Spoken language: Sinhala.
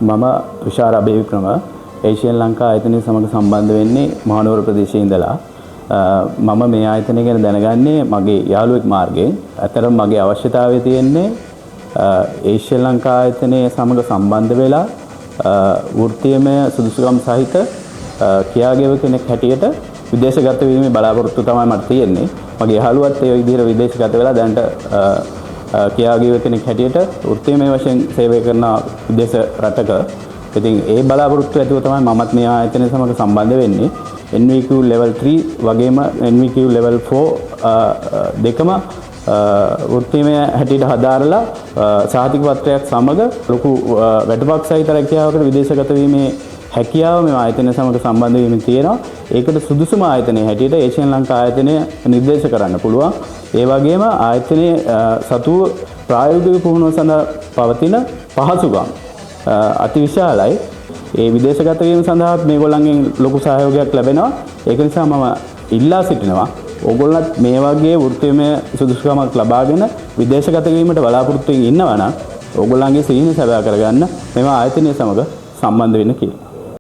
මම තුෂාර අබේවික්‍රම ඒෂියන් ලංකා ආයතනය සමග සම්බන්ධ වෙන්නේ මහනුවර ප්‍රදේශයේ ඉඳලා. මම මේ ආයතනය ගැන දැනගන්නේ මගේ යාළුවෙක් මාර්ගයෙන්. අතරම මගේ අවශ්‍යතාවය තියෙන්නේ ඒෂියන් ලංකා ආයතනය සමග සම්බන්ධ වෙලා වෘත්තීයමය සුදුසුකම් සහිත කියාගෙව කෙනෙක් හැටියට විදේශගත වීමේ බලාපොරොත්තු තමයි මට තියෙන්නේ. මගේ යාළුවත් ඒ විදිහට විදේශගත වෙලා දැනට කියාගෙව කෙනෙක් හැටියට වෘත්තීයමය වශයෙන් සේවය කරන විදේශ රටක. ඉතින් ඒ බලාපොරොත්තු ඇතුව තමයි මමත් මේ ආයතනය සමග සම්බන්ධ වෙන්නේ. NVQ level 3 වගේම NVQ level 4 දෙකම වෘත්තීයමය හැටියට හදාරලා සහතික පත්‍රයක් සමග ලොකු වැටුපක් සහිත රැකියාවකට විදේශගත වීමේ හැකියාව මේ ආයතනය සමග සම්බන්ධ වීමෙන් තියෙනවා. ඒකට සුදුසුම ආයතනය හැටියට ඒෂියන් ලංකා ආයතනය නිර්දේශ කරන්න පුළුවන්. ඒ වගේම ආයතනයේ සතුව ප්‍රායෝගික පුහුණුව සඳහා පවතින පහසුකම් අතිවිශාලයි. ඒ විදේශගත වීම සඳහා මේගොල්ලන්ගෙන් ලොකු සහයෝගයක් ලැබෙනවා. ඒක නිසා මම ඉල්ලා සිටිනවා ඕගොල්ලන්ත් මේ වගේ වෘත්තීයමය සුදුසුකමක් ලබාගෙන විදේශගත වීමට බලාපොරොත්තු වෙමින් ඉන්නවා නම් ඕගොල්ලන්ගේ සිහින සැබෑ කරගන්න මෙම ආයතනය සමග සම්බන්ධ වෙන්න කියලා.